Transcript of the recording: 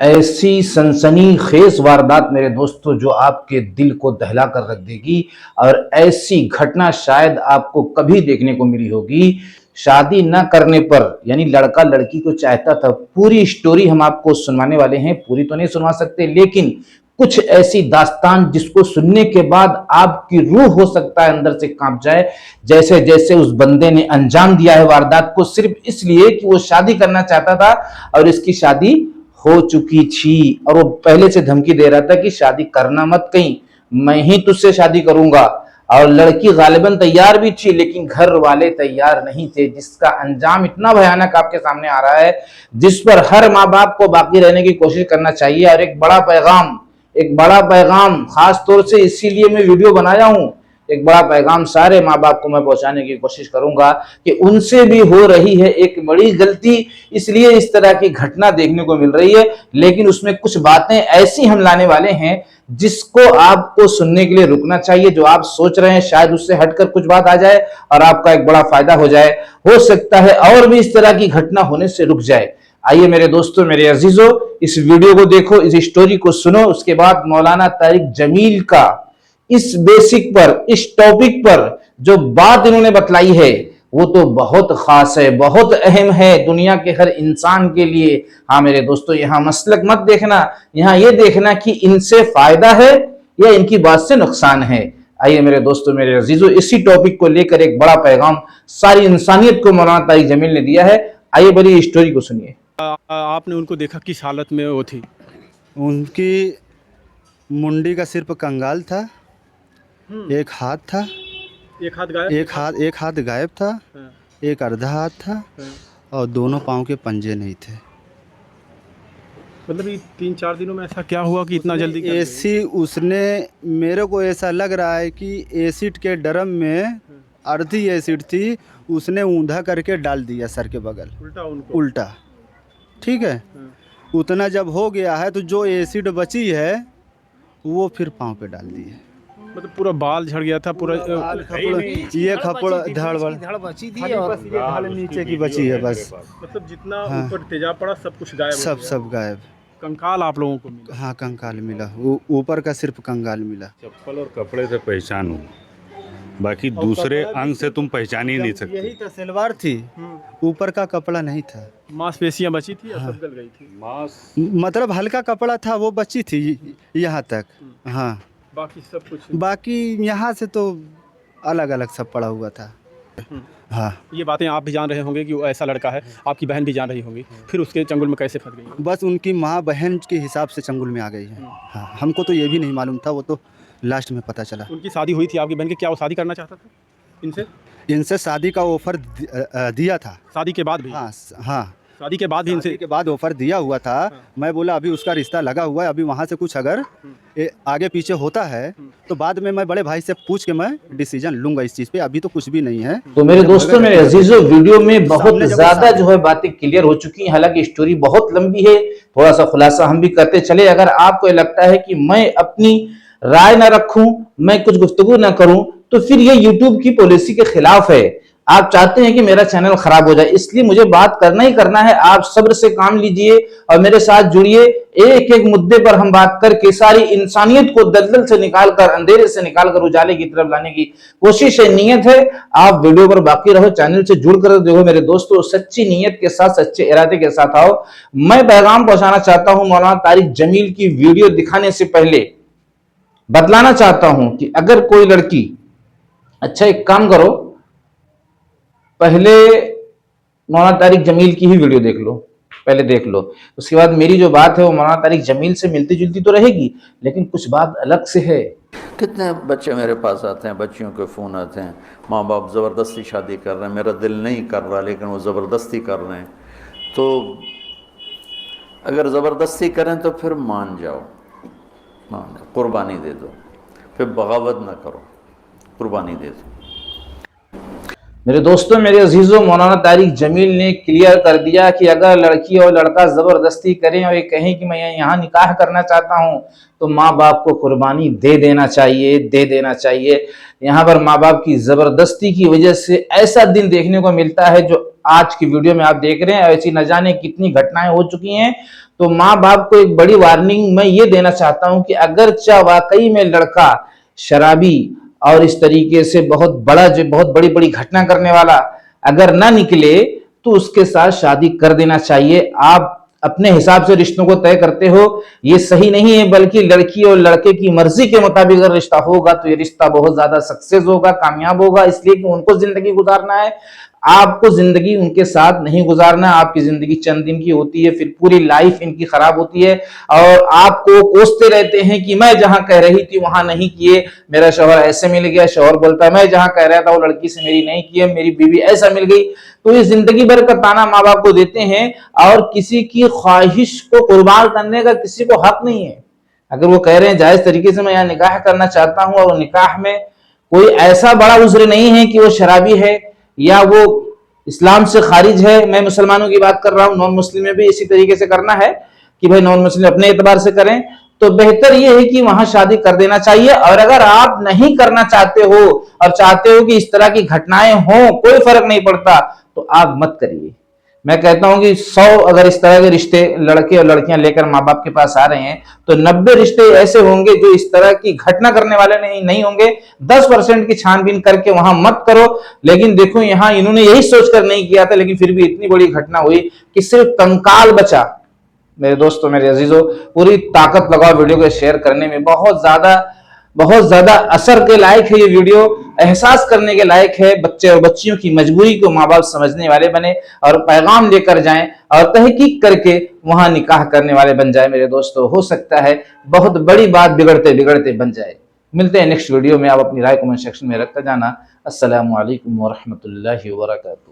ऐसी सनसनीखेज वारदात मेरे दोस्तों जो आपके दिल को दहला कर रख देगी और ऐसी घटना शायद आपको कभी देखने को मिली होगी। शादी न करने पर यानी लड़का लड़की को चाहता था, पूरी स्टोरी हम आपको सुनवाने वाले हैं। पूरी तो नहीं सुनवा सकते, लेकिन कुछ ऐसी दास्तान जिसको सुनने के बाद आपकी रूह हो सकता है अंदर से कांप जाए। जैसे जैसे उस बंदे ने अंजाम दिया है वारदात को सिर्फ इसलिए कि वो शादी करना चाहता था और इसकी शादी हो चुकी थी और वो पहले से धमकी दे रहा था कि शादी करना मत, कहीं मैं ही तुझसे शादी करूंगा। और लड़की गालिबन तैयार भी थी लेकिन घर वाले तैयार नहीं थे, जिसका अंजाम इतना भयानक आपके सामने आ रहा है जिस पर हर माँ बाप को बाकी रहने की कोशिश करना चाहिए। और एक बड़ा पैगाम खास तौर से इसीलिए मैं वीडियो बनाया हूं। एक बड़ा पैगाम सारे माँ बाप को मैं पहुंचाने की कोशिश करूंगा कि उनसे भी हो रही है एक बड़ी गलती, इसलिए इस तरह की घटना देखने को मिल रही है। लेकिन उसमें कुछ बातें ऐसी हम लाने वाले हैं जिसको आपको सुनने के लिए रुकना चाहिए। जो आप सोच रहे हैं शायद उससे हटकर कुछ बात आ जाए और आपका एक बड़ा फायदा हो जाए। हो सकता है और भी इस तरह की घटना होने से रुक जाए। आइए मेरे दोस्तों, मेरे अजीजों, इस वीडियो को देखो, इस स्टोरी को सुनो। उसके बाद मौलाना तारिक जमील का इस बेसिक पर, इस टॉपिक पर जो बात इन्होंने बतलाई है वो तो बहुत खास है, बहुत अहम है दुनिया के हर इंसान के लिए। हाँ मेरे दोस्तों, यहां मसलक मत देखना, यहां ये देखना कि इनसे फायदा है या इनकी बात से नुकसान है। आइए मेरे दोस्तों, मेरे अजीजों, इसी टॉपिक को लेकर एक बड़ा पैगाम सारी इंसानियत को मौलाना तारिक जमील ने दिया है। आइए बड़ी स्टोरी को सुनिए। आपने उनको देखा किस हालत में वो थी? उनकी मुंडी का सिर्फ कंगाल था, एक हाथ था, एक हाथ गायब, एक हाथ गायब था, हाँ, एक अर्धा हाथ था हाँ। और दोनों पाँव के पंजे नहीं थे। मतलब ये 3-4 दिनों में ऐसा क्या हुआ कि इतना जल्दी कर एसी उसने, मेरे को ऐसा लग रहा है कि एसिड के ड्रम में अर्धी एसिड थी, उसने ऊंधा करके डाल दिया सर के बगल उल्टा उनको? उल्टा, ठीक है। उतना जब हो गया है तो जो एसिड बची है वो फिर पाँव पे डाल दिए। मतलब पूरा बाल झड़ गया था, पूरा ये खपड़ धड़ बची थी और बस ये धड़ नीचे की बची है बस। मतलब जितना हाँ। ऊपर तेजाब पड़ा सब कुछ गायब हो गया। सब गायब। कंकाल आप लोगों को मिला? हाँ कंकाल मिला, वो ऊपर का सिर्फ कंकाल मिला। चप्पल और कपड़े से पहचान हूँ, बाकी दूसरे अंग से तुम पहचान ही नहीं सकते। यही तो सलवार थी, ऊपर का कपड़ा नहीं था। मांसपेशियां बची थी या सब गल गई थी? मांस मतलब हल्का कपड़ा था वो बची थी यहाँ तक। हाँ बाकी सब कुछ? बाकी यहाँ से तो अलग अलग सब पड़ा हुआ था। हाँ ये बातें आप भी जान रहे होंगे कि वो ऐसा लड़का है, आपकी बहन भी जान रही होंगी, फिर उसके चंगुल में कैसे फंस गई? बस उनकी माँ बहन के हिसाब से चंगुल में आ गई है। हाँ हमको तो ये भी नहीं मालूम था, वो तो लास्ट में पता चला। उनकी शादी हुई थी आपकी बहन की, क्या वो शादी करना चाहता था इनसे? इनसे शादी का ऑफर दिया था। शादी के बाद भी? हाँ हाँ शादी के बाद भी इनसे? शादी के बाद ऑफर दिया हुआ था। मैं बोला अभी उसका रिश्ता लगा हुआ है, अभी वहाँ से कुछ अगर आगे पीछे होता है तो बाद में मैं बड़े भाई से पूछ के मैं डिसीजन लूंगा इस चीज़ पे, अभी तो कुछ भी नहीं है। तो मेरे दोस्तों, मेरे अजीजों, वीडियो में बहुत ज्यादा जो है बातें क्लियर हो चुकी हैं। हालांकि स्टोरी बहुत लंबी है, थोड़ा सा खुलासा हम भी करते चले। अगर आपको लगता है कि मैं अपनी राय ना रखूं, मैं कुछ गुफ्तगू ना करूं, तो फिर ये यूट्यूब की पॉलिसी के खिलाफ है। आप चाहते हैं कि मेरा चैनल खराब हो जाए, इसलिए मुझे बात करना ही करना है। आप सब्र से काम लीजिए और मेरे साथ जुड़िए। एक एक मुद्दे पर हम बात करके सारी इंसानियत को दलदल से निकालकर, अंधेरे से निकालकर उजाले की तरफ लाने की कोशिश है, नीयत है। आप वीडियो पर बाकी रहो, चैनल से जुड़कर देखो मेरे दोस्तों। सच्ची नीयत के साथ, सच्चे इरादे के साथ आओ। मैं पैगाम पहुंचाना चाहता हूं, मौलाना तारिक जमील की वीडियो दिखाने से पहले बतलाना चाहता हूं कि अगर कोई लड़की, अच्छा एक काम करो, पहले मौलाना तारिक जमील की ही वीडियो देख लो, पहले देख लो। उसके बाद मेरी जो बात है वो मौलाना तारिक जमील से मिलती जुलती तो रहेगी, लेकिन कुछ बात अलग से है। कितने बच्चे मेरे पास आते हैं, बच्चियों के फ़ोन आते हैं, माँ बाप ज़बरदस्ती शादी कर रहे हैं, मेरा दिल नहीं कर रहा लेकिन वो ज़बरदस्ती कर रहे हैं। तो अगर ज़बरदस्ती करें तो फिर मान जाओ, कुर्बानी दे दो, फिर बगावत ना करो, कुर्बानी दे दो। मेरे दोस्तों, मेरे अजीजों, मौलाना तारिक जमील ने क्लियर कर दिया कि अगर लड़की और लड़का जबरदस्ती करें और ये कहें कि मैं यहाँ निकाह करना चाहता हूँ, तो माँ बाप को कुर्बानी दे देना चाहिए, दे देना चाहिए। यहाँ पर माँ बाप की जबरदस्ती की वजह से ऐसा दिन देखने को मिलता है जो आज की वीडियो में आप देख रहे हैं। ऐसी न जाने कितनी घटनाएं हो चुकी हैं। तो माँ बाप को एक बड़ी वार्निंग मैं ये देना चाहता हूँ कि अगर वाकई में लड़का शराबी और इस तरीके से बहुत बड़ी बड़ी घटना करने वाला अगर ना निकले, तो उसके साथ शादी कर देना चाहिए। आप अपने हिसाब से रिश्तों को तय करते हो, ये सही नहीं है, बल्कि लड़की और लड़के की मर्जी के मुताबिक अगर रिश्ता होगा तो ये रिश्ता बहुत ज्यादा सक्सेस होगा, कामयाब होगा। इसलिए कि उनको जिंदगी गुजारना है, आपको जिंदगी उनके साथ नहीं गुजारना। आपकी जिंदगी चंद दिन की होती है, फिर पूरी लाइफ इनकी खराब होती है और आपको कोसते रहते हैं कि मैं जहां कह रही थी वहां नहीं किए, मेरा शौहर ऐसे मिल गया। शौहर बोलता है मैं जहां कह रहा था वो लड़की से मेरी नहीं किए, मेरी बीवी ऐसा मिल गई। तो ये जिंदगी भर का ताना माँ बाप को देते हैं और किसी की ख्वाहिश को कुर्बान करने का किसी को हक नहीं है। अगर वो कह रहे हैं जायज तरीके से मैं यहाँ निकाह करना चाहता हूँ और निकाह में कोई ऐसा बड़ा उज्र नहीं है कि वो शराबी है या वो इस्लाम से खारिज है। मैं मुसलमानों की बात कर रहा हूँ, नॉन मुस्लिम में भी इसी तरीके से करना है कि भाई नॉन मुस्लिम अपने एतबार से करें, तो बेहतर ये है कि वहां शादी कर देना चाहिए। और अगर आप नहीं करना चाहते हो और चाहते हो कि इस तरह की घटनाएं हो, कोई फर्क नहीं पड़ता, तो आप मत करिए। मैं कहता हूं कि 100 अगर इस तरह के रिश्ते लड़के और लड़कियां लेकर माँ बाप के पास आ रहे हैं, तो 90 रिश्ते ऐसे होंगे जो इस तरह की घटना करने वाले नहीं होंगे। 10% की छानबीन करके वहां मत करो। लेकिन देखो, यहां इन्होंने यही सोचकर नहीं किया था, लेकिन फिर भी इतनी बड़ी घटना हुई कि सिर्फ कंकाल बचा। मेरे दोस्तों, मेरे अजीजों, पूरी ताकत लगाओ वीडियो को शेयर करने में। बहुत ज्यादा असर के लायक है ये वीडियो, एहसास करने के लायक है। बच्चे और बच्चियों की मजबूरी को माँ बाप समझने वाले बने और पैगाम लेकर जाएं और तहकीक करके वहां निकाह करने वाले बन जाए। मेरे दोस्तों, हो सकता है बहुत बड़ी बात बिगड़ते बिगड़ते बन जाए। मिलते हैं नेक्स्ट वीडियो में। आप अपनी राय कमेंट सेक्शन में रखकर जाना। अस्सलामु अलैकुम व रहमतुल्लाहि व बरकातुहू।